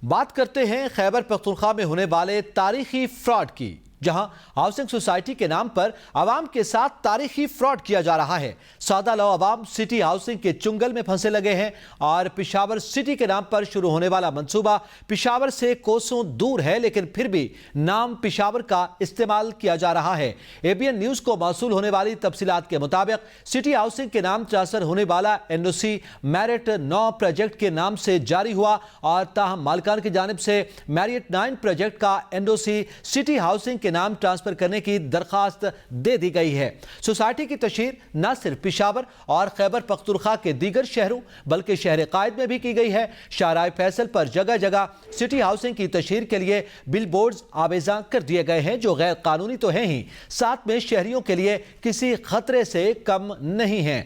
बात करते हैं खैबर पख्तूनख्वा में होने वाले तारीखी फ्रॉड की, जहां हाउसिंग सोसाइटी के नाम पर आवाम के साथ तारीखी फ्रॉड किया जा रहा है। सादा लो आवाम सिटी हाउसिंग के चुंगल में फंसे लगे हैं और पिशावर सिटी के नाम पर शुरू होने वाला मंसूबा पिशावर से कोसों दूर है, लेकिन फिर भी नाम पिशावर का इस्तेमाल किया जा रहा है। एबीएन न्यूज को मौसूल होने वाली तफसीलात के मुताबिक सिटी हाउसिंग के नाम ट्रांसफर होने वाला एनओसी मैरिट 9 प्रोजेक्ट के नाम से जारी हुआ और ताहम मालिकान की जानिब से मैरिट 9 प्रोजेक्ट का एनओसी सिटी हाउसिंग के नाम ट्रांसफर करने की दरखास्त दे दी गई है। सोसाइटी की तशहीर न सिर्फ पिशावर और खैबर पख्तूनख्वा के दीगर शहरों बल्कि शहर कायद में भी की गई है। शाहराह फैसल पर जगह जगह सिटी हाउसिंग की तशहीर के लिए बिल बोर्ड्स आवेजा कर दिए गए हैं, जो गैर कानूनी तो हैं ही, साथ में शहरियों के लिए किसी खतरे से कम नहीं है।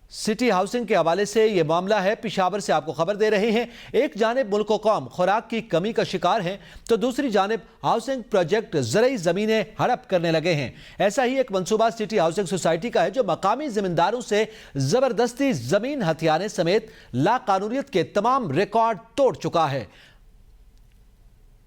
सिटी हाउसिंग के हवाले से ये मामला है, पिशावर से आपको खबर दे रहे हैं। एक जानिब मुल्क व कौम खुराक की कमी का शिकार है तो दूसरी जानिब हाउसिंग प्रोजेक्ट ज़रई ज़मीनें हड़प करने लगे हैं। ऐसा ही एक मंसूबा सिटी हाउसिंग सोसाइटी का है, जो मकामी ज़मींदारों से ज़बरदस्ती ज़मीन हथियाने समेत लाकानूनियत के तमाम रिकॉर्ड तोड़ चुका है।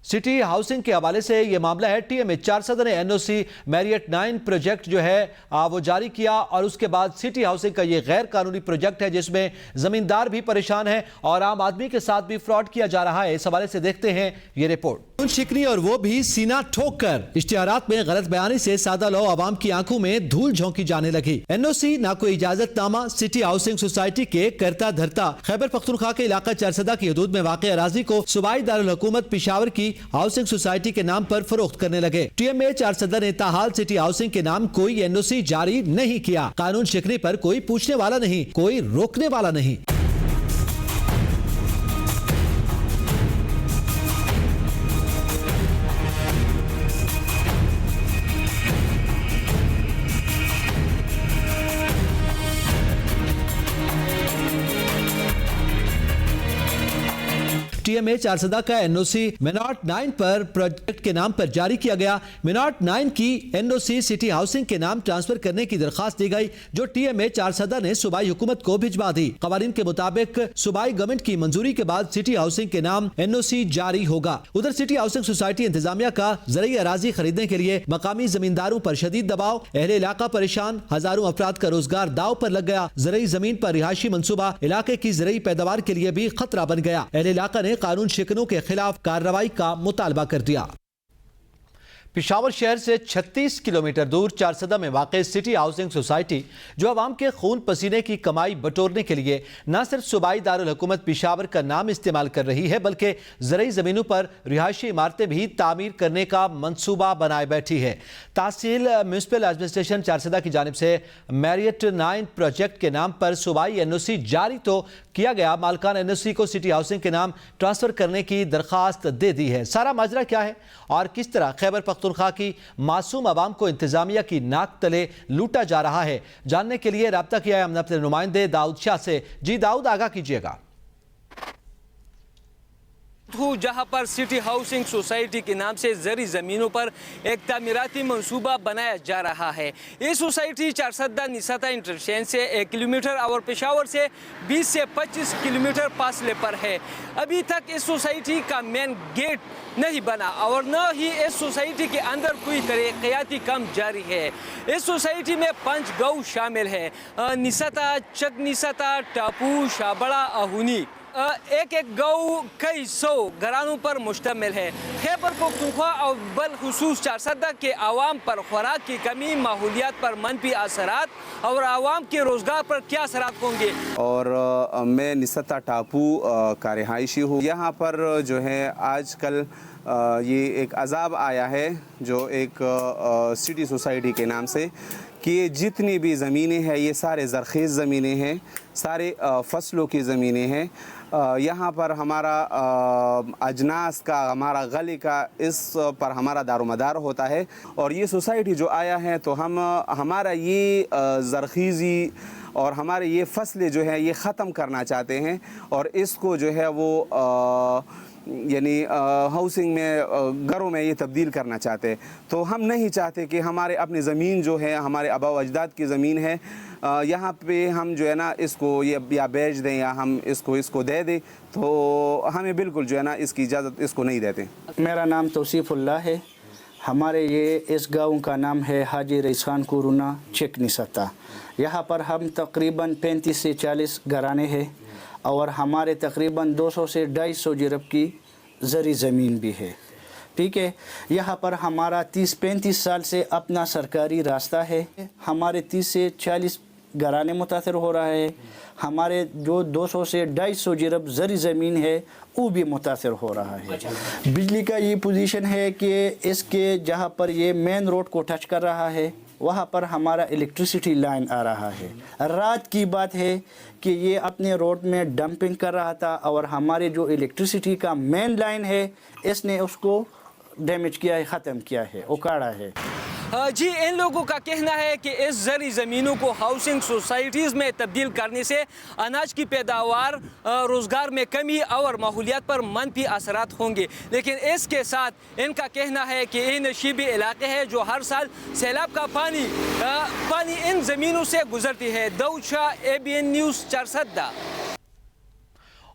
सिटी हाउसिंग के हवाले से यह मामला है। टीएमए 400 ने एनओसी मैरिट 9 प्रोजेक्ट जो है वो जारी किया और उसके बाद सिटी हाउसिंग का यह गैर कानूनी प्रोजेक्ट है, जिसमें जमींदार भी परेशान है और आम आदमी के साथ भी फ्रॉड किया जा रहा है। इस हवाले से देखते हैं ये रिपोर्ट। शिकनी और वो भी सीना ठोक कर इश्तिहारात में गलत बयानी से सादा लो आवाम की आंखों में धूल झोंकी जाने लगी। एनओसी ना कोई इजाजतनामा सिटी हाउसिंग सोसाइटी के करता धरता खैबर पख्तूनख्वा के इलाका 400 की हदूद में वाक़ अराजी को सूबाई दारुल हुकूमत पिशावर की हाउसिंग सोसाइटी के नाम पर फरोख्त करने लगे। टीएमए 400 ने ताहाल सिटी हाउसिंग के नाम कोई एनओसी जारी नहीं किया। कानून शिकनी पर कोई पूछने वाला नहीं, कोई रोकने वाला नहीं। टीएमए 400 का एनओसी मिनाट 9 पर प्रोजेक्ट के नाम पर जारी किया गया। मिनाट 9 की एनओसी सिटी हाउसिंग के नाम ट्रांसफर करने की दरखास्त दी गई, जो टीएमए 400 ने सूबाई हुकूमत को भिजवा दी। कवानीन के मुताबिक सूबाई गवर्नमेंट की मंजूरी के बाद सिटी हाउसिंग के नाम एनओसी जारी होगा। उधर सिटी हाउसिंग सोसाइटी इंतजामिया का ज़रई अराजी खरीदने के लिए मकामी जमींदारों पर शदीद दबाव, अहले इलाका परेशान, हजारों अफराद का रोजगार दाव पर लग गया। ज़रई जमीन पर रिहायशी मंसूबा इलाके की ज़रई पैदावार के लिए भी खतरा बन गया। अहले इलाका ने कानून शिकनों के खिलाफ कार्रवाई का मुतालबा कर दिया। पिशावर शहर से 36 किलोमीटर दूर 400 में वाक़ सिटी हाउसिंग सोसाइटी, जो आवाम के खून पसीने की कमाई बटोरने के लिए न सिर्फ सूबाई दारुल हुकूमत पिशावर का नाम इस्तेमाल कर रही है, बल्कि ज़रई ज़मीनों पर रिहायशी इमारतें भी तामीर करने का मंसूबा बनाए बैठी है। तहसील म्यूनसिपल एडमिनिस्ट्रेशन 400 की जानिब से मैरिट 9 प्रोजेक्ट के नाम पर सूबाई एनओसी जारी तो किया गया, मालकान एनओसी को सिटी हाउसिंग के नाम ट्रांसफर करने की दरखास्त दे दी है। सारा माजरा क्या है और किस तरह खैबर पख्तूनख्वा की मासूम आवाम को इंतजामिया की नाक तले लूटा जा रहा है, जानने के लिए राब्ता किया है हमने अपने नुमाइंदे दाऊद शाह से। जी दाऊद, आगाह कीजिएगा। जहां पर सिटी हाउसिंग सोसाइटी के नाम से ज़री ज़मीनों पर एक तामीराती मंसूबा बनाया जा रहा है। ये सोसाइटी 400 निसाता इंटरचेंज से 1 किलोमीटर और पेशावर से 20 से 25 किलोमीटर फासले पर है। अभी तक इस सोसाइटी का मेन गेट नहीं बना और न ही इस सोसाइटी के अंदर कोई तरक्याती काम जारी है। इस सोसाइटी में 5 गाँव शामिल है, निसाता, चक निसाता, टापू, शाबड़ा, अहुनी। एक एक गाँव कई 100 घरानों पर मुश्तमिल है। खैबर पख्तूनख्वा और बलखुसूस 400 के आवाम पर खुराक की कमी, माहौलियात पर मनफी असरात और आवाम के रोज़गार पर क्या असरात होंगे। और मैं निसाता टापू का रिहायशी हूँ। यहाँ पर जो है आजकल ये एक अजाब आया है, जो एक सिटी सोसाइटी के नाम से, कि ये जितनी भी ज़मीनें हैं ये सारे ज़रख़ेज़ ज़मीनें हैं, सारे फसलों की ज़मीनें हैं। यहाँ पर हमारा अजनास का, हमारा गले का, इस पर हमारा दारोमदार होता है। और ये सोसाइटी जो आया है तो हमारा ये ज़रख़ीज़ी اور ہمارے یہ فصلیں جو ہے یہ ختم کرنا چاہتے ہیں اور اس کو جو ہے وہ یعنی ہاؤسنگ میں گھروں میں یہ تبدیل کرنا چاہتے ہیں. تو ہم نہیں چاہتے کہ ہمارے اپنی زمین جو ہے ہمارے آباء و اجداد کی زمین ہے یہاں پہ ہم جو ہے نا اس کو یا بیچ دیں یا ہم اس کو دے دیں. تو ہمیں بالکل جو ہے نا اس کی اجازت اس کو نہیں دیتے. میرا نام توصیف اللہ ہے. ہمارے یہ اس گاؤں کا نام ہے حاجی رئیس خان کورونا چک نستا. یہاں پر ہم تقریباً 35 سے 40 گھرانے ہیں اور ہمارے تقریباً 200 سے 250 جرب کی زرعی زمین بھی ہے. ٹھیک ہے. یہاں پر ہمارا 30-35 سال سے اپنا سرکاری راستہ ہے. ہمارے 30 سے 40 گھرانے متاثر ہو رہا ہے. ہمارے جو 200 سے 250 جرب زرعی زمین ہے وہ بھی متاثر ہو رہا ہے. بجلی کا یہ پوزیشن ہے کہ اس کے جہاں پر یہ مین روڈ کو ٹچ کر رہا ہے وہاں پر ہمارا الیکٹریسٹی لائن آ رہا ہے. رات کی بات ہے کہ یہ اپنے روڈ میں ڈمپنگ کر رہا تھا اور ہمارے جو الیکٹریسٹی کا مین لائن ہے اس نے اس کو ڈیمیج کیا ہے, ختم کیا ہے, اکاڑا ہے. جی ان لوگوں کا کہنا ہے کہ اس زرعی زمینوں کو ہاؤسنگ سوسائٹیز میں تبدیل کرنے سے اناج کی پیداوار, روزگار میں کمی اور ماحولیات پر منفی اثرات ہوں گے. لیکن اس کے ساتھ ان کا کہنا ہے کہ یہ نشیبی علاقے ہیں جو ہر سال سیلاب کا پانی ان زمینوں سے گزرتی ہے. داؤد شاہ, ABN نیوز, چارسدہ.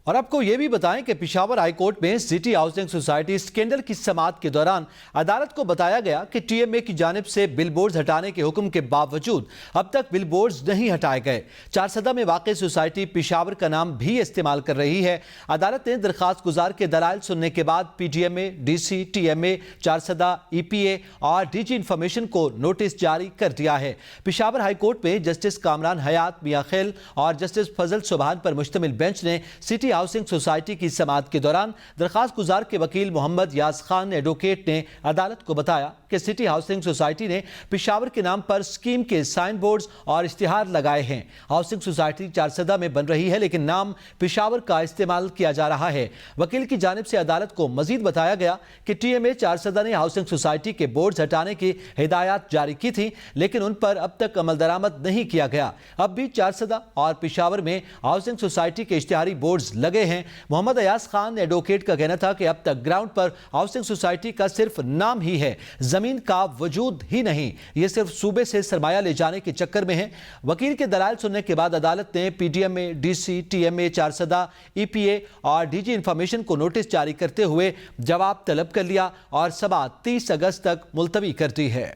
اور آپ کو یہ بھی بتائیں کہ پشاور ہائی کورٹ میں سٹی ہاؤسنگ سوسائٹی اسکینڈل کی سماعت کے دوران عدالت کو بتایا گیا کہ TMA کی جانب سے بل بورڈز ہٹانے کے حکم کے باوجود اب تک بل بورڈز نہیں ہٹائے گئے. چارسدہ میں واقع سوسائٹی پشاور کا نام بھی استعمال کر رہی ہے. عدالت نے درخواست گزار کے دلائل سننے کے بعد PDMA, DC, TMA, Charsadda, EPA اور DG انفارمیشن کو نوٹس جاری کر دیا ہے. پشاور ہائی کورٹ میں جسٹس کامران حیات, میاں خیل اور جسٹس فضل سبحان پر مشتمل بینچ نے سٹی ہاؤسنگ سوسائٹی کی سماعت کے دوران درخواست گزار کے وکیل محمد یاز خان ایڈوکیٹ نے عدالت کو بتایا کہ سٹی ہاؤسنگ سوسائٹی نے پشاور کے نام پر اسکیم کے سائن بورڈز اور اشتہار لگائے ہیں. ہاؤسنگ سوسائٹی چارسدہ میں بن رہی ہے لیکن نام پشاور کا استعمال کیا جا رہا ہے. وکیل کی جانب سے عدالت کو مزید بتایا گیا کہ TMA چارسدہ نے ہاؤسنگ سوسائٹی کے بورڈز ہٹانے کی ہدایات جاری کی تھی لیکن ان پر اب تک عمل درآمد نہیں کیا گیا. اب بھی چارسدہ اور پشاور میں ہاؤسنگ سوسائٹی کے اشتہاری بورڈز لگے ہیں. محمد ایاز خان ایڈوکیٹ کا کہنا تھا کہ اب تک گراؤنڈ پر ہاؤسنگ سوسائٹی کا صرف نام ہی ہے, زمین کا وجود ہی نہیں. یہ صرف صوبے سے سرمایہ لے جانے کے چکر میں ہے. وکیل کے دلائل سننے کے بعد عدالت نے PDMA, DC, TMA, Charsadda, EPA اور DG انفارمیشن کو نوٹس جاری کرتے ہوئے جواب طلب کر لیا اور سماعت 30 اگست تک ملتوی کر دی ہے.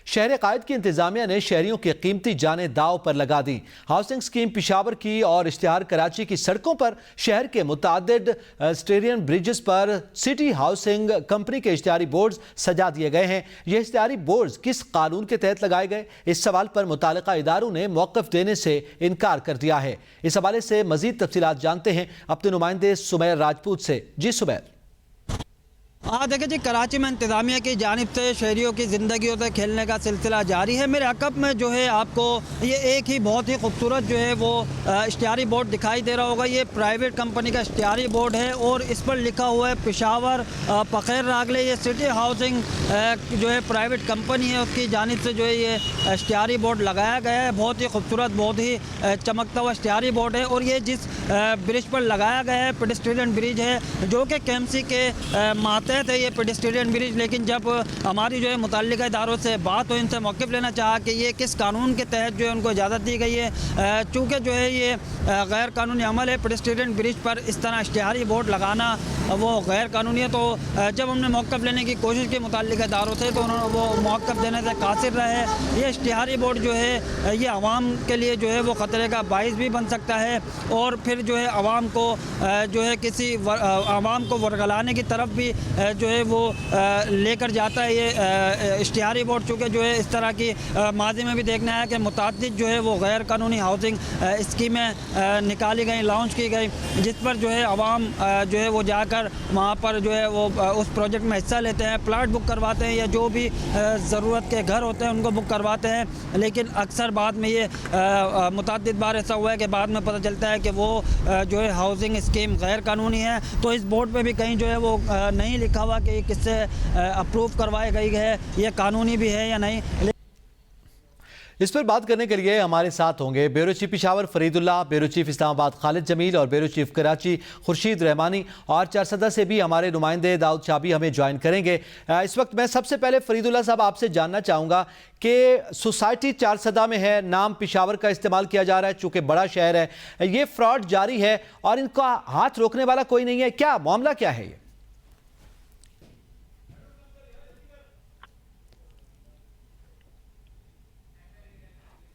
شہر قائد کی انتظامیہ نے شہریوں کی قیمتی جانیں داؤ پر لگا دیں. ہاؤسنگ اسکیم پشاور کی اور اشتہار کراچی کی سڑکوں پر شہر کے متعدد اسٹیرین بریجز پر سٹی ہاؤسنگ کمپنی کے اشتہاری بورڈز سجا دیے گئے ہیں. یہ اشتہاری بورڈز کس قانون کے تحت لگائے گئے, اس سوال پر متعلقہ اداروں نے موقف دینے سے انکار کر دیا ہے. اس حوالے سے مزید تفصیلات جانتے ہیں اپنے نمائندے سمیر راجپوت سے. جی سمیر. دیکھیں جی, کراچی میں انتظامیہ کی جانب سے شہریوں کی زندگیوں سے کھیلنے کا سلسلہ جاری ہے. میرے عقب میں جو ہے آپ کو یہ ایک ہی بہت ہی خوبصورت جو ہے وہ اشتہاری بورڈ دکھائی دے رہا ہوگا. یہ پرائیویٹ کمپنی کا اشتہاری بورڈ ہے اور اس پر لکھا ہوا ہے پشاور پخیر راگلے. یہ سٹی ہاؤسنگ جو ہے پرائیویٹ کمپنی ہے اس کی جانب سے جو ہے یہ اشتہاری بورڈ لگایا گیا ہے. بہت ہی خوبصورت, بہت ہی چمکتا ہوا اشتہاری بورڈ ہے. اور یہ جس برج پر لگایا گیا ہے پیڈسٹرین برج ہے جو کہ KMC کے ماتحت ہے یہ پیڈسٹرین برج. لیکن جب ہماری جو ہے متعلقہ اداروں سے بات ہوئی, ان سے موقف لینا چاہا کہ یہ کس قانون کے تحت جو ہے ان کو اجازت دی گئی ہے, چونکہ جو ہے یہ غیر قانونی عمل ہے پیڈسٹرین برج پر اس طرح اشتہاری بورڈ لگانا وہ غیر قانونی ہے. تو جب ہم نے موقف لینے کی کوشش کی متعلقہ اداروں سے تو انہوں نے وہ موقف دینے سے قاصر رہے. یہ اشتہاری بورڈ جو ہے یہ عوام کے لیے جو ہے وہ خطرے کا باعث بھی بن سکتا ہے اور پھر جو ہے عوام کو جو ہے کسی عوام کو ورگلانے کی طرف بھی جو ہے وہ لے کر جاتا ہے. یہ اشتہاری بورڈ چونکہ جو ہے اس طرح کی ماضی میں بھی دیکھنا ہے کہ متعدد جو ہے وہ غیر قانونی ہاؤسنگ اسکیمیں نکالی گئیں, لانچ کی گئی, جس پر جو ہے عوام جو ہے وہ جا کر وہاں پر جو ہے وہ اس پروجیکٹ میں حصہ لیتے ہیں, پلاٹ بک کرواتے ہیں یا جو بھی ضرورت کے گھر ہوتے ہیں ان کو بک کرواتے ہیں. لیکن اکثر بعد میں یہ متعدد بار ایسا ہوا ہے کہ بعد میں پتہ چلتا ہے کہ وہ جو ہے ہاؤسنگ اسکیم غیر قانونی ہے. تو اس بورڈ پہ بھی کہیں جو ہے وہ نہیں لکھا ہوا کہ یہ کس سے اپروو کروائی گئی ہے, یہ قانونی بھی ہے یا نہیں. इस पर बात करने के लिए हमारे साथ होंगे bureau chief Peshawar Faridullah, bureau chief Islamabad Khalid Jamil और ब्यूरो चीफ कराची खुर्शीद रहमानी, और चारसदा से भी हमारे नुमाइंदे दाऊद शाह भी हमें ज्वाइन करेंगे। इस वक्त मैं सबसे पहले फरीदुल्लाह साहब आपसे जानना चाहूँगा कि सोसाइटी चारसदा में है, नाम पेशावर का इस्तेमाल किया जा रहा है, चूँकि बड़ा शहर है, ये फ्रॉड जारी है और इनका हाथ रोकने वाला कोई नहीं है, क्या मामला क्या है ये?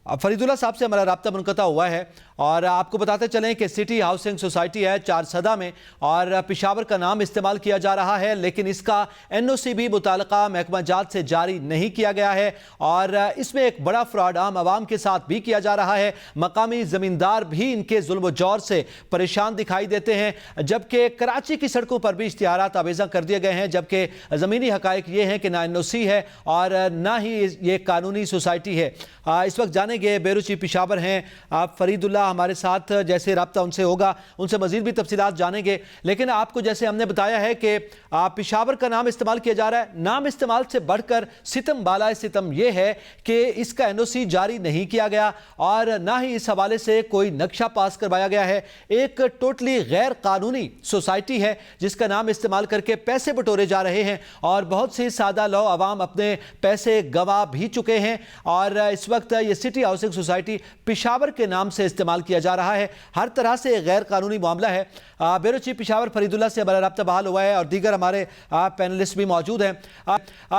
फरीदुल्लाह साहब से हमारा राब्ता मुनक़ता हुआ है और आपको बताते चलें कि सिटी हाउसिंग सोसाइटी है चारसदा में और पेशावर का नाम इस्तेमाल किया जा रहा है, लेकिन इसका NOC भी मुताल्लिका महकमा जात से जारी नहीं किया गया है और इसमें एक बड़ा फ्रॉड आम आवाम के साथ भी किया जा रहा है। मकामी ज़मींदार भी इनके जुल्म जौर से परेशान दिखाई देते हैं, जबकि कराची की सड़कों पर भी इश्तिहारात आवेज़ा कर दिए गए हैं, जबकि ज़मीनी हक़ाइक़ ये हैं कि ना NOC है और ना ही ये कानूनी सोसाइटी है। इस वक्त जानेंगे ब्यूरो चीफ पेशावर हैं आप फरीदुल्लाह हमारे साथ, जैसे राब्ता उनसे होगा उनसे मजीद भी तफसीलात जानेंगे, लेकिन आपको जैसे हमने बताया है कि पेशावर का नाम इस्तेमाल किया जा रहा है। नाम इस्तेमाल से बढ़कर सितम बाला सितम यह है कि इसका NOC जारी नहीं किया गया और ना ही इस हवाले से कोई नक्शा पास करवाया गया है। एक टोटली गैर कानूनी सोसाइटी है जिसका नाम इस्तेमाल करके पैसे बटोरे जा रहे हैं और बहुत सी सादा लो आवाम अपने पैसे गंवा भी चुके हैं और इस वक्त ये सिटी हाउसिंग सोसाइटी पेशावर के नाम से इस्तेमाल किया जा रहा है। हर तरह से गैर कानूनी मामला है। ब्यूरो चीफ पेशावर फरीदुल्लाह से हमारा राब्ता बहाल हुआ है और दीगर हमारे पैनलिस्ट भी मौजूद हैं।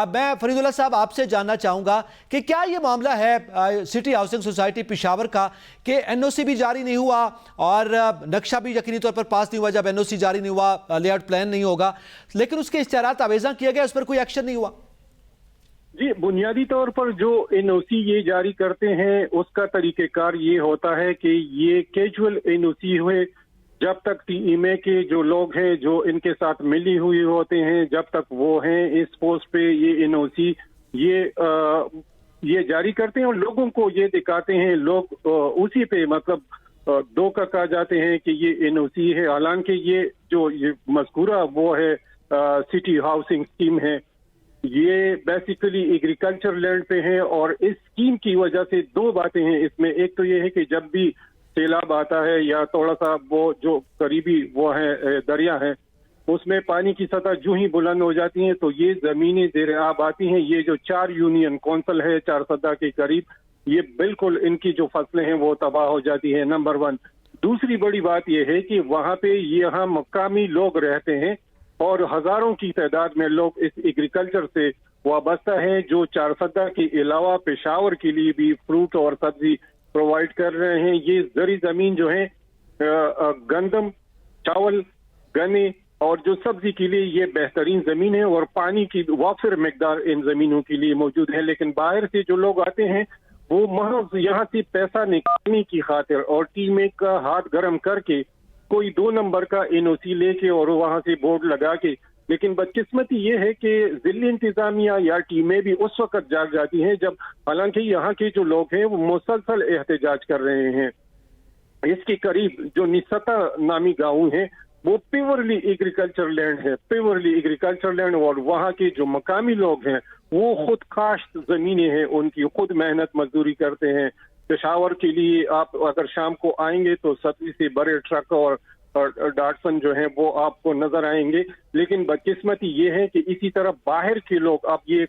मैं फरीदुल्लाह साहब आपसे जानना चाहूँगा कि क्या ये मामला है सिटी हाउसिंग सोसाइटी पेशावर का कि NOC भी जारी नहीं हुआ और नक्शा भी यकीनी तौर पर पास नहीं हुआ, जब NOC जारी नहीं हुआ लेआउट प्लान नहीं होगा, लेकिन उसके इश्तिहारात आवेज़ा किया गया, उस पर कोई एक्शन नहीं हुआ? जी, बुनियादी तौर पर जो NOC ये जारी करते हैं उसका तरीक़ेकार ये होता है कि ये कैजुअल NOC हुए, जब तक TMA के जो लोग हैं जो इनके साथ मिली हुई होते हैं, जब तक वो हैं इस पोस्ट पे, ये NOC ये जारी करते हैं और लोगों को ये दिखाते हैं। लोग उसी पे मतलब धोखा खा जाते हैं कि ये NOC है, हालांकि ये जो ये मज़कूरा वो है सिटी हाउसिंग स्कीम है, ये बेसिकली एग्रीकल्चर लैंड पे है और इस स्कीम की वजह से दो बातें हैं इसमें। एक तो ये है कि जब भी सैलाब आता है या थोड़ा सा वो जो करीबी वो है दरिया है, उसमें पानी की सतह जो ही बुलंद हो जाती है तो ये ज़मीनें ज़ेर आब आती हैं। ये जो 4 यूनियन कौंसल है चारसदा के करीब, ये बिल्कुल इनकी जो फसलें हैं वो तबाह हो जाती है, नंबर 1। दूसरी बड़ी बात यह है कि वहाँ पे यहाँ मकामी लोग रहते हैं और हजारों की तादाद में लोग इस एग्रीकल्चर से वाबस्ता हैं, जो चारसदा के अलावा पेशावर के लिए भी फ्रूट और सब्जी प्रोवाइड कर रहे हैं। ये जरी जमीन जो है गंदम, चावल, गन्ने और जो सब्जी के लिए ये बेहतरीन जमीन है और पानी की वाफिर मिकदार इन जमीनों के लिए मौजूद है। लेकिन बाहर से जो लोग आते हैं वो महज यहाँ से पैसा निकालने की खातिर और टीम का हाथ गर्म करके कोई 2 नंबर का NOC लेके और वहां से बोर्ड लगा के, लेकिन बदकिस्मती ये है कि जिली इंतजामिया या टीमें भी उस वक्त जाग जाती हैं जब हालांकि यहाँ के जो लोग हैं वो मुसलसल एहतजाज कर रहे हैं। इसके करीब जो निसता नामी गाँव है वो प्योरली एग्रीकल्चर लैंड है, प्योरली एग्रीकल्चर लैंड, और वहाँ के जो मकामी लोग हैं वो खुद काश्त जमीनें हैं, उनकी खुद मेहनत मजदूरी करते हैं। पेशावर के लिए आप अगर शाम को आएंगे तो 70 से बड़े ट्रक और डाटसन जो हैं वो आपको नजर आएंगे। लेकिन बदकिस्मती ये है कि इसी तरह बाहर के लोग, अब ये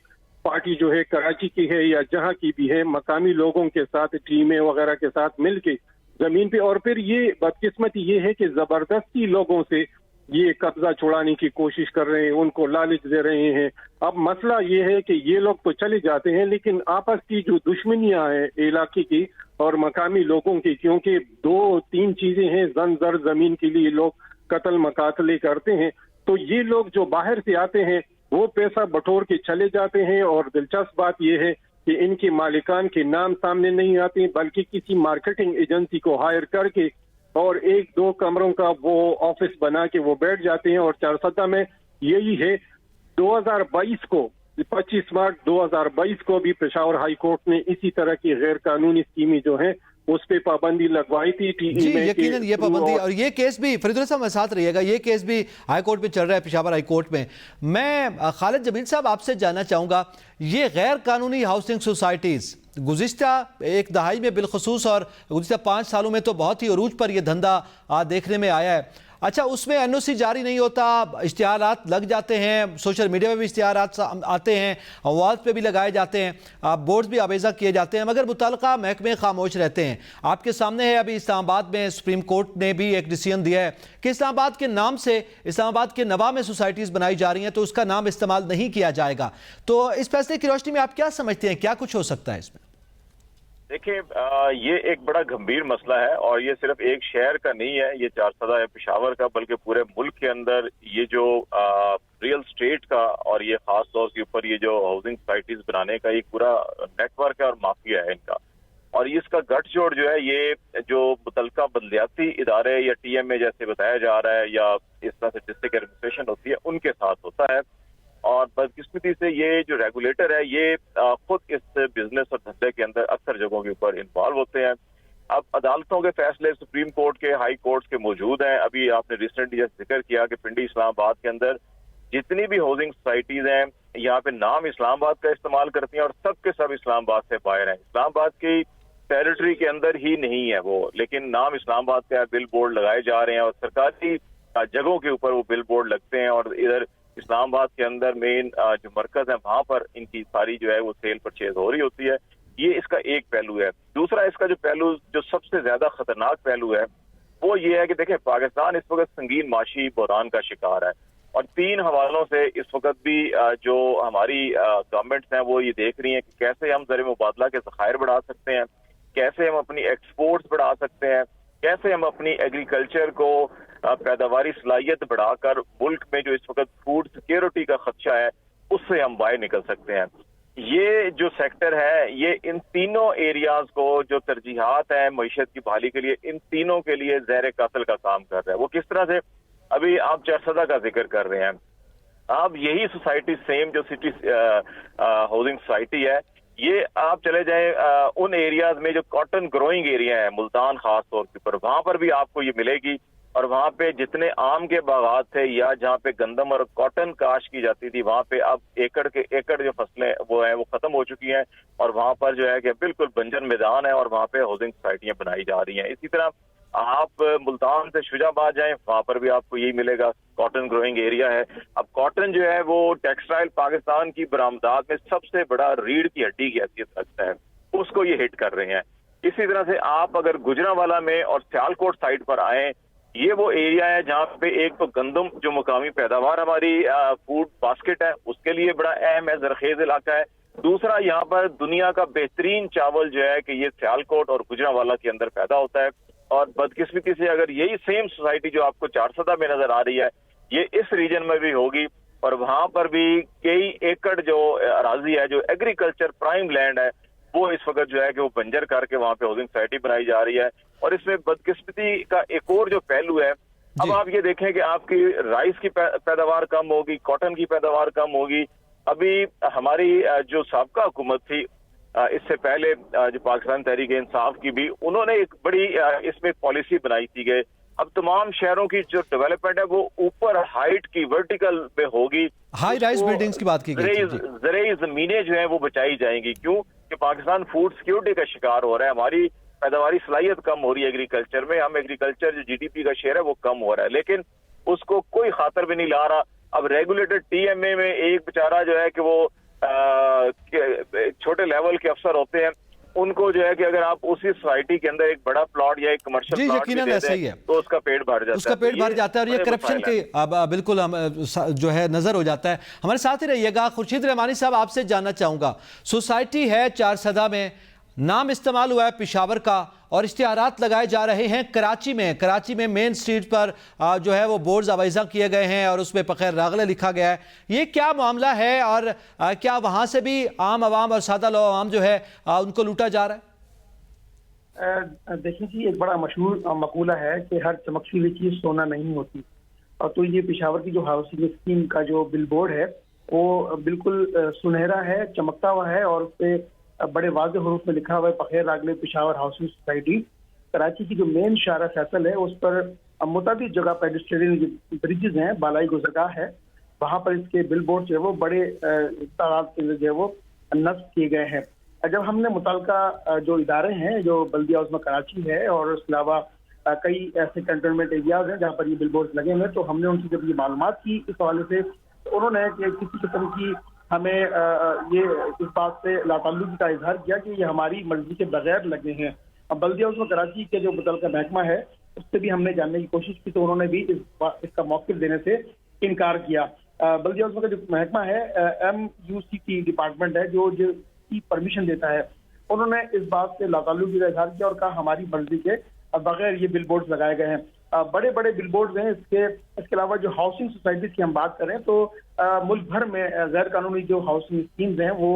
पार्टी जो है कराची की है या जहाँ की भी है, मकामी लोगों के साथ टीमें वगैरह के साथ मिलके जमीन पे, और फिर ये बदकिस्मती ये है कि जबरदस्ती लोगों से ये कब्जा छुड़ाने की कोशिश कर रहे हैं, उनको लालच दे रहे हैं। अब मसला ये है कि ये लोग तो चले जाते हैं लेकिन आपस की जो दुश्मनियां हैं इलाके की और मकामी लोगों की, क्योंकि 2-3 चीजें हैं, जर जमीन के लिए लोग कत्ल मकातले करते हैं, तो ये लोग जो बाहर से आते हैं वो पैसा बटोर के चले जाते हैं। और दिलचस्प बात यह है कि इनके मालिकान के नाम सामने नहीं आते, बल्कि किसी मार्केटिंग एजेंसी को हायर करके और 1-2 कमरों का वो ऑफिस बना के वो बैठ जाते हैं। और चारसदा में यही है, 2022 को 25 मार्च 2022 को भी पेशावर हाई कोर्ट ने इसी तरह की गैर कानूनी स्कीमें जो हैं उस पे पाबंदी लगवाई थी टीई जी में। यकीनन ये पाबंदी, और ये केस भी फरीदुल साहब मेरे साथ रहिएगा, ये केस भी हाई कोर्ट में चल रहा है, पेशावर हाई कोर्ट में। मैं खालिद जमील साहब आपसे जानना चाहूँगा, ये गैर कानूनी हाउसिंग सोसाइटीज़ गुज़िश्ता एक दहाई में बिलखसूस और गुज़िश्ता 5 सालों में तो बहुत ही अरूज पर यह धंधा देखने में आया है। अच्छा, उसमें एनओसी जारी नहीं होता, इश्तिहारात लग जाते हैं, सोशल मीडिया में भी इश्तिहारात आते हैं, वॉल्स पे भी लगाए जाते हैं, बोर्ड्स भी आवेज़ा किए जाते हैं, मगर मुतल्लिका महकमे खामोश रहते हैं। आपके सामने है अभी इस्लामाबाद में सुप्रीम कोर्ट ने भी एक डिसीजन दिया है कि इस्लामाबाद के नाम से, इस्लामाबाद के नवा में सोसाइटीज़ बनाई जा रही हैं तो उसका नाम इस्तेमाल नहीं किया जाएगा। तो इस फैसले की रोशनी में आप क्या समझते हैं, क्या कुछ हो सकता है इसमें? देखिए, ये एक बड़ा गंभीर मसला है और ये सिर्फ एक शहर का नहीं है, ये चारसदा है पेशावर का, बल्कि पूरे मुल्क के अंदर ये जो रियल स्टेट का और ये खास तौर के ऊपर ये जो हाउसिंग सोसाइटीज बनाने का एक पूरा नेटवर्क है और माफिया है इनका। और इसका गठजोड़ जो है ये जो मुतल्लिका बलदियाती इदारे या TMA जैसे बताया जा रहा है या इस तरह से डिस्ट्रिक्ट एडमिनिस्ट्रेशन होती है उनके साथ होता है। और बदकिस्मती से ये जो रेगुलेटर है ये खुद इस बिजनेस और धंधे के अंदर अक्सर जगहों के ऊपर इन्वॉल्व होते हैं। अब अदालतों के फैसले सुप्रीम कोर्ट के, हाई कोर्ट के मौजूद हैं। अभी आपने रिसेंटली जैसे जिक्र किया कि पिंडी इस्लामाबाद के अंदर जितनी भी हाउसिंग सोसाइटीज हैं यहाँ पे नाम इस्लामाबाद का इस्तेमाल करती हैं और सब के सब इस्लामाबाद से बाहर हैं, इस्लामाबाद की टेरिटरी के अंदर ही नहीं है वो, लेकिन नाम इस्लामाबाद का बिल बोर्ड लगाए जा रहे हैं और सरकारी जगहों के ऊपर वो बिल बोर्ड लगते हैं और इधर इस्लामाबाद के अंदर मेन जो मरकज है वहां पर इनकी सारी जो है वो सेल परचेज हो रही होती है। ये इसका एक पहलू है। दूसरा इसका जो पहलू, जो सबसे ज्यादा खतरनाक पहलू है वो ये है कि देखें, पाकिस्तान इस वक्त संगीन माशी बहरान का शिकार है और 3 हवालों से इस वक्त भी जो हमारी गवर्नमेंट्स हैं वो ये देख रही हैं कि कैसे हम ज़र मुबादला के ज़खायर बढ़ा सकते हैं, कैसे हम अपनी एक्सपोर्ट्स बढ़ा सकते हैं, कैसे हम अपनी एग्रीकल्चर को पैदावारी सलाहियत बढ़ाकर मुल्क में जो इस वक्त फूड सिक्योरिटी का खदशा है उससे हम बाहर निकल सकते हैं। ये जो सेक्टर है ये इन तीनों एरियाज को जो तरजीहात हैं मईशत की बहाली के लिए, इन तीनों के लिए ज़हर कातिल का काम कर रहा है। वो किस तरह से, अभी आप चारसदा का जिक्र कर रहे हैं, आप यही सोसाइटी सेम जो सिटी हाउसिंग सोसाइटी है, ये आप चले जाए उन एरियाज में जो कॉटन ग्रोइंग एरिया है, मुल्तान खास तौर पर, वहां पर भी आपको ये मिलेगी। और वहां पे जितने आम के बागात थे या जहाँ पे गंदम और कॉटन काश की जाती थी, वहां पे अब एकड़ जो फसलें वो हैं वो खत्म हो चुकी हैं और वहां पर जो है कि बिल्कुल बंजर मैदान है और वहां पे हाउसिंग सोसाइटियां बनाई जा रही हैं। इसी तरह आप मुल्तान से शुजाबाद जाएं, वहां पर भी आपको यही मिलेगा, कॉटन ग्रोइंग एरिया है। अब कॉटन जो है वो टेक्सटाइल पाकिस्तान की बरामदात में सबसे बड़ा रीढ़ की हड्डी की हैसियत रखता है, उसको ये हिट कर रहे हैं। इसी तरह से आप अगर गुजरांवाला में और सियालकोट साइड पर आए, ये वो एरिया है जहाँ पे एक तो गंदम जो मुकामी पैदावार हमारी फूड बास्केट है उसके लिए बड़ा अहम है, जरखेज इलाका है। दूसरा, यहाँ पर दुनिया का बेहतरीन चावल जो है कि ये सियालकोट और गुजरांवाला के अंदर पैदा होता है। और बदकिस्मती से अगर यही सेम सोसाइटी जो आपको चारसदा में नजर आ रही है ये इस रीजन में भी होगी और वहां पर भी कई एकड़ जो अराजी है, जो एग्रीकल्चर प्राइम लैंड है, वो इस वक्त जो है कि वो बंजर करके वहां पे हाउसिंग सोसाइटी बनाई जा रही है। और इसमें बदकिस्मती का एक और जो पहलू है, अब आप ये देखें कि आपकी राइस की पैदावार कम होगी, कॉटन की पैदावार कम होगी। अभी हमारी जो साबका हुकूमत थी, इससे पहले जो पाकिस्तान तहरीक इंसाफ की भी, उन्होंने एक बड़ी इसमें पॉलिसी बनाई थी कि अब तमाम शहरों की जो डेवलपमेंट है वो ऊपर हाइट की वर्टिकल पे होगी, हाई राइज बिल्डिंग्स की बात की गई थी। ज़रूरी जमीनें जो है वो बचाई जाएंगी। क्यों कि पाकिस्तान फूड सिक्योरिटी का शिकार हो रहा है, हमारी पैदावारी सलाहियत कम हो रही है एग्रीकल्चर में, हम एग्रीकल्चर जो GDP का शेयर है वो कम हो रहा है, लेकिन उसको कोई खातर भी नहीं ला रहा। अब रेगुलेटेड TMA में एक बेचारा जो है कि वो छोटे लेवल के अफसर होते हैं, उनको जो है कि अगर आप उसी सोसाइटी के अंदर एक बड़ा प्लॉट या एक कमर्शियल प्लॉट भी दे दें तो उसका पेट भर जाता है, उसका पेट भर जाता है और ये करप्शन के बिल्कुल हम जो है नजर हो जाता है। हमारे साथ ही रहिएगा। खुर्शीद रहमानी साहब, आपसे जानना चाहूंगा, सोसाइटी है चारसदा में, नाम इस्तेमाल हुआ है पेशावर का और इश्तिहारात लगाए जा रहे हैं कराची में मेन स्ट्रीट पर जो है वो बोर्ड्स आवाज़ा किए गए हैं और उसमें फ़कीर रागले लिखा गया है। ये क्या मामला है और क्या वहाँ से भी आम आवाम और सादा लो आवाम जो है उनको लूटा जा रहा है? देखिए जी, एक बड़ा मशहूर मकूला है कि हर चमकती हुई चीज़ सोना नहीं होती, और तो ये पेशावर की जो हाउसिंग स्कीम का जो बिल बोर्ड है वो बिल्कुल सुनहरा है, चमकता हुआ है और उस पर बड़े वाज़ेह हरूफ में लिखा हुआ है पखेर रागले पेशावर हाउसिंग सोसाइटी। कराची की जो मेन शारा फैसल है उस पर मुताबिक जगह पेडिस्ट्रियन ब्रिजेज हैं, बालाई गुजरगाह है, वहाँ पर इसके बिल बोर्ड जो है वो बड़े तादाद के जो है वो नस्ब किए गए हैं। जब हमने मुतल्लिका जो इदारे हैं, जो बल्दिया उस्मा कराची है और उसके अलावा कई ऐसे कंटेनमेंट एरियाज हैं जहाँ पर ये बिल बोर्ड लगे हैं, तो हमने उनसे जब ये मालूमात की इस हवाले से, तो उन्होंने किसी किस्म की हमें ये इस बात से लाताल्लुकी का इजहार किया कि ये हमारी मर्जी के बगैर लगे हैं। अब बल्दिया उस्मा कराची के जो मुतल्लिका महकमा है उससे भी हमने जानने की कोशिश की, तो उन्होंने भी इसका मौक़िफ़ देने से इनकार किया। बल्दिया उस्मा का जो महकमा है MUCT डिपार्टमेंट है जो की परमिशन देता है, उन्होंने इस बात से लाताल्लुकी का इजहार किया और कहा हमारी मर्जी के बगैर ये बिल बोर्ड लगाए गए हैं। बड़े बड़े बिल बोर्ड हैं। इसके अलावा जो हाउसिंग सोसाइटीज की हम बात करें तो मुल्क भर में गैर कानूनी जो हाउसिंग स्कीम्स हैं वो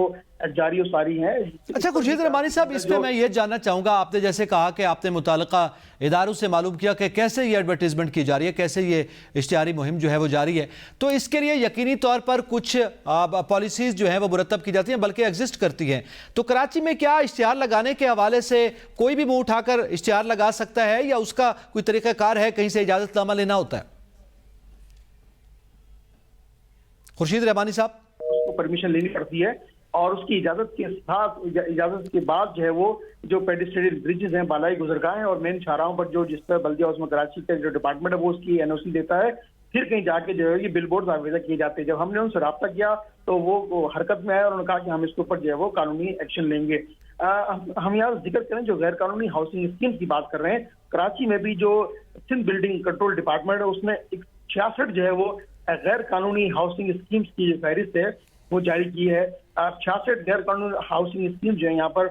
जारी और सारी हैं। अच्छा खुर्शीद रहमानी साहब, इस पे मैं ये जानना चाहूँगा, आपने जैसे कहा कि आपने मुताल्लिका इदारों से मालूम किया कि कैसे ये एडवर्टीजमेंट की जा रही है, कैसे ये इश्तिहारी मुहिम जो है वो जारी है, तो इसके लिए यकीनी तौर पर कुछ पॉलिसीज़ जो हैं वो मुरतब की जाती हैं, बल्कि एग्जिस्ट करती हैं। तो कराची में क्या इश्तिहार लगाने के हवाले से कोई भी मुँह उठाकर इश्तिहार लगा सकता है या उसका कोई तरीक़ाकार है, कहीं से इजाज़तनामा लेना होता है? खुर्शीद रहमानी साहब, उसको परमिशन लेनी पड़ती है और उसकी इजाजत के बाद जो है वो जो पेडिस्ट्रियन ब्रिजेस हैं, बालाई गुजरगाह हैं और मेन शाहराहों पर जो जिस पर बल्दिया उस्मा कराची का जो डिपार्टमेंट है वो उसकी NOC देता है, फिर कहीं जाके जो है ये बिल बोर्ड आवेदन किए जाते हैं। जब हमने उनसे रब्ता किया तो वो हरकत में आए और उन्होंने कहा कि हम इसके ऊपर जो है वो कानूनी एक्शन लेंगे। हम यहाँ जिक्र करें जो गैर कानूनी हाउसिंग स्कीम की बात कर रहे हैं, कराची में भी जो सिंध बिल्डिंग कंट्रोल डिपार्टमेंट है उसने 66 जो है वो गैर कानूनी हाउसिंग स्कीम्स की जो फहरिस्त है वो जारी की है। 66 गैर कानूनी हाउसिंग स्कीम जो है यहाँ पर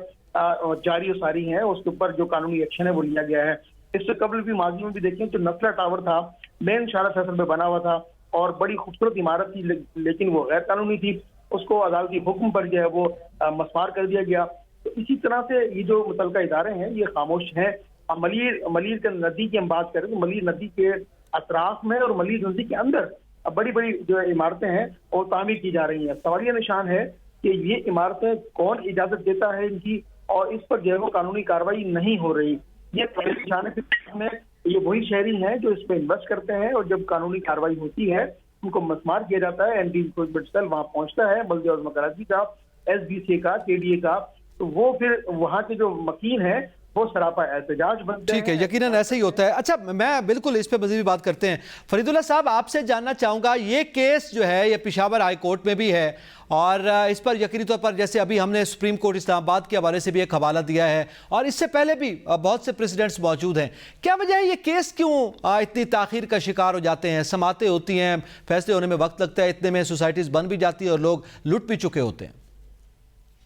जारी और सारी हैं, उसके ऊपर जो कानूनी एक्शन है वो लिया गया है। इससे कबल भी माजी में भी देखें तो नस्ला टावर था, मेन शारा फैसल में बना हुआ था और बड़ी खूबसूरत इमारत थी, लेकिन वो गैर कानूनी थी, उसको अदालती हुक्म पर जो है वो मसमार कर दिया गया। तो इसी तरह से ये जो मुतल्लिका इदारे हैं ये खामोश हैं। मलीर के नदी की हम बात करें तो मलीर नदी के अतराफ में और मलीर नदी के अंदर बड़ी बड़ी जो इमारतें हैं वो तामीर की जा रही हैं। सवालिया निशान है कि ये इमारतें कौन इजाजत देता है इनकी, और इस पर जो है वो कानूनी कार्रवाई नहीं हो रही। ये निशान में ये वही शहरी हैं जो इस पर इन्वेस्ट करते हैं और जब कानूनी कार्रवाई होती है उनको मसमार किया जाता है, एंटी इंक्रोचमेंट सेल वहाँ पहुँचता है, बल्दिया उस्मा कराची का, SBCA का, KDA का, तो वो फिर वहाँ के जो मकीन है वो सरापा एहतजाज बनते हैं। ठीक है, यकीनन ऐसे ही होता है। अच्छा, मैं बिल्कुल इस पे मज़ीद भी बात करते हैं। फरीदुल्लाह साहब, आपसे जानना चाहूँगा, ये केस जो है ये पेशावर हाई कोर्ट में भी है और इस पर यकीनी तौर पर जैसे अभी हमने सुप्रीम कोर्ट इस्लामाबाद के हवाले से भी एक हवाला दिया है और इससे पहले भी बहुत से प्रेसिडेंट्स मौजूद हैं। क्या वजह है, ये केस क्यों इतनी ताख़ीर का शिकार हो जाते हैं? समातें होती हैं, फैसले होने में वक्त लगता है, इतने में सोसाइटीज़ बन भी जाती है और लोग लुट भी चुके होते हैं।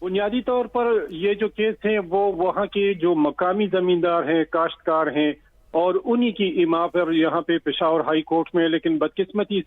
बुनियादी तौर पर ये जो केस हैं वो वहाँ के जो मकामी जमींदार हैं, काश्तकार हैं और उन्हीं की इमा पर यहाँ पे पेशावर हाई कोर्ट में, लेकिन बदकिस्मती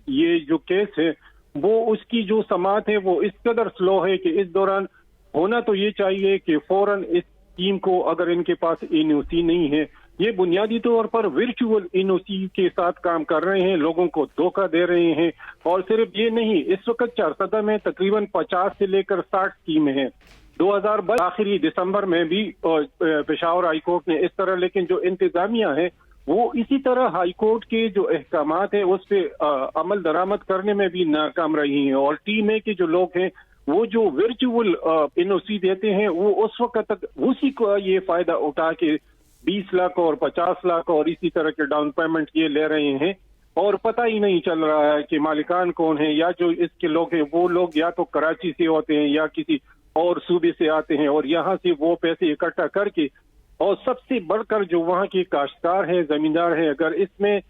ये जो केस है वो उसकी जो समाअत है वो इस कदर स्लो है कि इस दौरान होना तो ये चाहिए कि फौरन इस टीम को, अगर इनके पास NOC नहीं है, ये बुनियादी तौर पर वर्चुअल NOC के साथ काम कर रहे हैं, लोगों को धोखा दे रहे हैं। और सिर्फ ये नहीं, इस वक्त चारसदा में तकरीबन 50 से लेकर 60 स्कीमें हैं। 2022 आखिरी दिसंबर में भी पेशावर हाई कोर्ट ने इस तरह, लेकिन जो इंतजामिया है वो इसी तरह हाई कोर्ट के जो अहकामात है उस पर अमल दरामद करने में भी नाकाम रही हैं। और टीम के जो लोग हैं वो जो वर्चुअल NOC देते हैं वो उस वक्त तक उसी को ये फायदा उठा के 20 लाख और 50 लाख और इसी तरह के डाउन पेमेंट ये ले रहे हैं और पता ही नहीं चल रहा है कि मालिकान कौन है, या जो इसके लोग हैं वो लोग या तो कराची से होते हैं या किसी और सूबे से आते हैं और यहाँ से वो पैसे इकट्ठा करके, और सबसे बढ़कर जो वहाँ के काश्तकार हैं, जमींदार हैं, अगर इसमें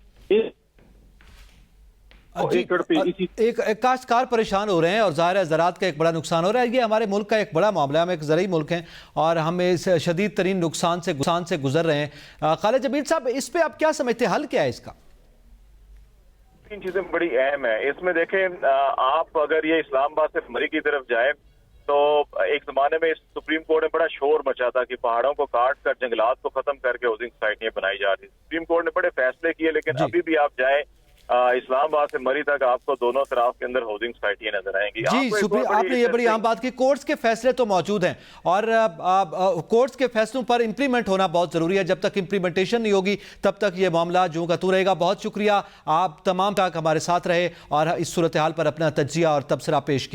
एक काश्तकार परेशान हो रहे हैं और ज़ाहिर है ज़राअत का एक बड़ा नुकसान हो रहा है। ये हमारे मुल्क का एक बड़ा मामला है, हम एक ज़रूरी मुल्क हैं और हम इस शदीद तरीन नुकसान से गुजर रहे हैं। खालिद जमील साहब, इस पे आप क्या समझते हैं, हल क्या है इसका? तीन चीजें बड़ी अहम है इसमें। देखें, आप अगर ये इस्लामाबाद से मरी की तरफ जाए तो एक जमाने में सुप्रीम कोर्ट ने बड़ा शोर मचा था कि पहाड़ों को काट कर जंगलात को खत्म करके हाउसिंग सोसाइटियां बनाई जा रही। सुप्रीम कोर्ट ने बड़े फैसले किए, लेकिन अभी भी आप जाए इस्लामाबाद से मरी तक आपको दोनों तरफ के अंदर हाउसिंग सोसाइटियां नजर आएंगी। जी आपको एक सुप्रीम, और आपने ये बड़ी आम बात की, कोर्ट्स के फैसले तो मौजूद हैं और कोर्ट्स के फैसलों पर इंप्लीमेंट होना बहुत जरूरी है। जब तक इंप्लीमेंटेशन नहीं होगी तब तक ये मामला जो का तू रहेगा। बहुत शुक्रिया, आप तमाम तक हमारे साथ रहे और इस सूरत हाल पर अपना तज्जिया और तबसरा पेश किया।